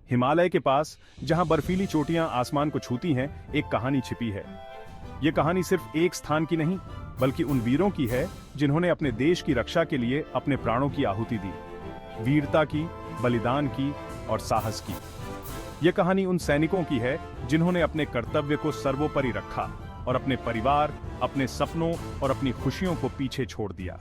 हिमालय के पास, जहां बर्फीली चोटियां आसमान को छूती हैं, एक कहानी छिपी है। ये कहानी सिर्फ एक स्थान की नहीं, बल्कि उन वीरों की है जिन्होंने अपने देश की रक्षा के लिए अपने प्राणों की आहुति दी। वीरता की, बलिदान की और साहस की। यह कहानी उन सैनिकों की है जिन्होंने अपने कर्तव्य को सर्वोपरि रखा और अपने परिवार, अपने सपनों और अपनी खुशियों को पीछे छोड़ दिया।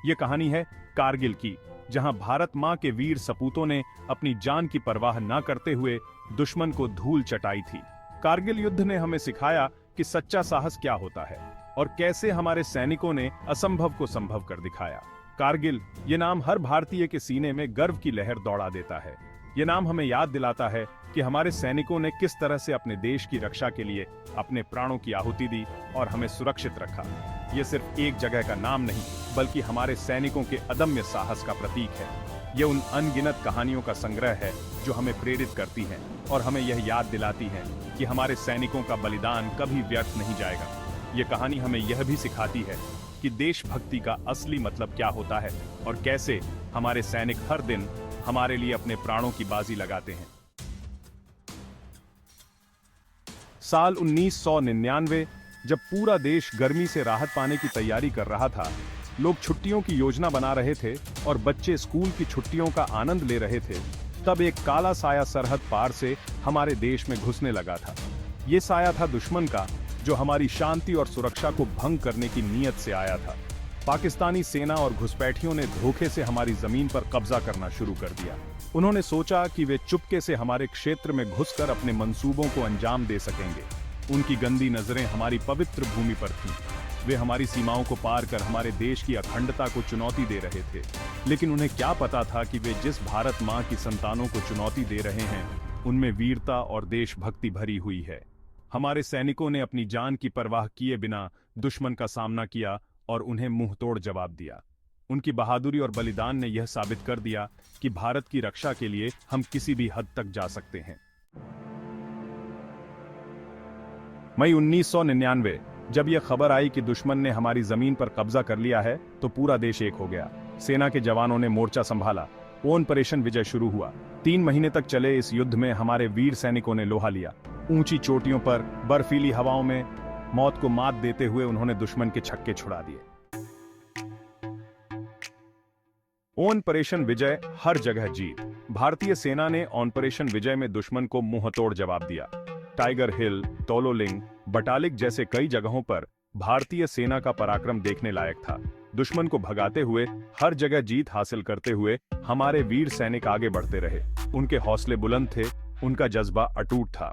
यह कहानी है कारगिल की, जहां भारत मां के वीर सपूतों ने अपनी जान की परवाह न करते हुए दुश्मन को धूल चटाई थी। कारगिल युद्ध ने हमें सिखाया कि सच्चा साहस क्या होता है और कैसे हमारे सैनिकों ने असंभव को संभव कर दिखाया। कारगिल, ये नाम हर भारतीय के सीने में गर्व की लहर दौड़ा देता है। ये नाम हमें याद दिलाता है कि हमारे सैनिकों ने किस तरह से अपने देश की रक्षा के लिए अपने प्राणों की आहुति दी और हमें सुरक्षित रखा। ये सिर्फ एक जगह का नाम नहीं, बल्कि हमारे सैनिकों के अदम्य साहस का प्रतीक है। ये उन अनगिनत कहानियों का संग्रह है जो हमें प्रेरित करती हैं और हमें यह याद दिलाती हैं कि हमारे सैनिकों का बलिदान कभी व्यर्थ नहीं जाएगा। ये कहानी हमें यह भी सिखाती है कि देशभक्ति का असली मतलब क्या होता है और कैसे हमारे सैनिक हर दिन हमारे लिए अपने प्राणों की बाजी लगाते हैं। साल 1999, जब पूरा देश गर्मी से राहत पाने की तैयारी कर रहा था, लोग छुट्टियों की योजना बना रहे थे और बच्चे स्कूल की छुट्टियों का आनंद ले रहे थे, तब एक काला साया सरहद पार से हमारे देश में घुसने लगा था। ये साया था दुश्मन का, जो हमारी शांति और सुरक्षा को भंग करने की नीयत से आया था। पाकिस्तानी सेना और घुसपैठियों ने धोखे से हमारी जमीन पर कब्जा करना शुरू कर दिया। उन्होंने सोचा कि वे चुपके से हमारे क्षेत्र में घुसकर अपने मंसूबों को अंजाम दे सकेंगे। उनकी गंदी नजरें हमारी पवित्र भूमि पर थीं। वे हमारी सीमाओं को पार कर हमारे देश की अखंडता को चुनौती दे रहे थे। लेकिन उन्हें क्या पता था कि वे जिस भारत मां की संतानों को चुनौती दे रहे हैं, उनमें वीरता और देशभक्ति भरी हुई है। हमारे सैनिकों ने अपनी जान की परवाह किए बिना दुश्मन का सामना किया और उन्हें मुंहतोड़ जवाब दिया। उनकी बहादुरी और बलिदान ने यह साबित कर दिया कि भारत की रक्षा के लिए हम किसी भी हद तक जा सकते हैं। मई 1999, जब यह खबर आई कि दुश्मन ने हमारी जमीन पर कब्जा कर लिया है, तो पूरा देश एक हो गया। सेना के जवानों ने मोर्चा संभाला। ऑपरेशन विजय शुरू हुआ। 3 महीने तक चले इस युद्ध में हमारे वीर सैनिकों ने लोहा लिया। ऊंची चोटियों पर, बर्फीली हवाओं में मौत को मात देते हुए उन्होंने दुश्मन के छक्के छुड़ा दिए। ऑपरेशन विजय, हर जगह जीत। भारतीय सेना ने ऑपरेशन विजय में दुश्मन को मुंहतोड़ जवाब दिया। टाइगर हिल, तोलोलिंग, बटालिक जैसे कई जगहों पर भारतीय सेना का पराक्रम देखने लायक था। दुश्मन को भगाते हुए, हर जगह जीत हासिल करते हुए हमारे वीर सैनिक आगे बढ़ते रहे। उनके हौसले बुलंद थे, उनका जज्बा अटूट था।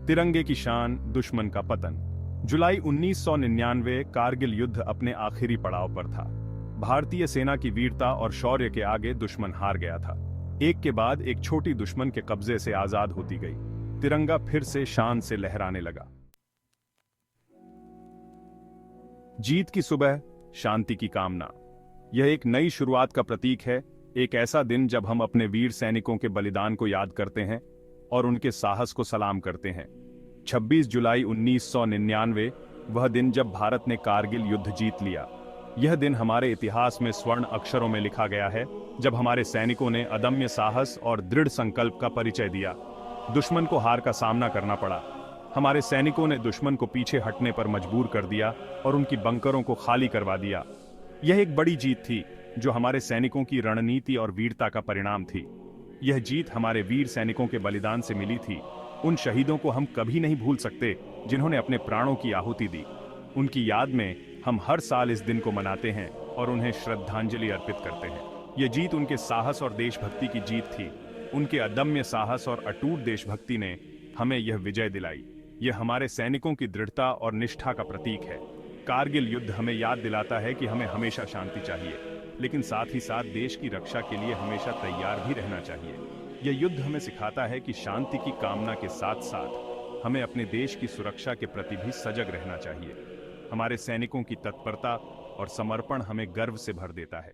तिरंगे की शान, दुश्मन का पतन। जुलाई 1999, कारगिल युद्ध अपने आखिरी पड़ाव पर था। भारतीय सेना की वीरता और शौर्य के आगे दुश्मन हार गया था। एक के बाद एक छोटी दुश्मन के कब्जे से आजाद होती गई। तिरंगा फिर से शान से लहराने लगा। जीत की सुबह, शांति की कामना। यह एक नई शुरुआत का प्रतीक है, एक ऐसा दिन जब हम अपने वीर सैनिकों के बलिदान को याद करते हैं और उनके साहस को सलाम करते हैं। 26 जुलाई 1999, वह दिन जब भारत ने कारगिल युद्ध जीत लिया। यह दिन हमारे इतिहास में स्वर्ण अक्षरों में लिखा गया है, जब हमारे सैनिकों ने अदम्य साहस और दृढ़ संकल्प का परिचय दिया। दुश्मन को हार का सामना करना पड़ा। हमारे सैनिकों ने दुश्मन को पीछे हटने पर मजबूर कर दिया और उनकी बंकरों को खाली करवा दिया। यह एक बड़ी जीत थी, जो हमारे सैनिकों की रणनीति और वीरता का परिणाम थी। यह जीत हमारे वीर सैनिकों के बलिदान से मिली थी। उन शहीदों को हम कभी नहीं भूल सकते, जिन्होंने अपने प्राणों की आहुति दी। उनकी याद में हम हर साल इस दिन को मनाते हैं और उन्हें श्रद्धांजलि अर्पित करते हैं। यह जीत उनके साहस और देशभक्ति की जीत थी। उनके अदम्य साहस और अटूट देशभक्ति ने हमें यह विजय दिलाई। यह हमारे सैनिकों की दृढ़ता और निष्ठा का प्रतीक है। कारगिल युद्ध हमें याद दिलाता है कि हमें हमेशा शांति चाहिए, लेकिन साथ ही साथ देश की रक्षा के लिए हमेशा तैयार भी रहना चाहिए। यह युद्ध हमें सिखाता है कि शांति की कामना के साथ साथ हमें अपने देश की सुरक्षा के प्रति भी सजग रहना चाहिए। हमारे सैनिकों की तत्परता और समर्पण हमें गर्व से भर देता है।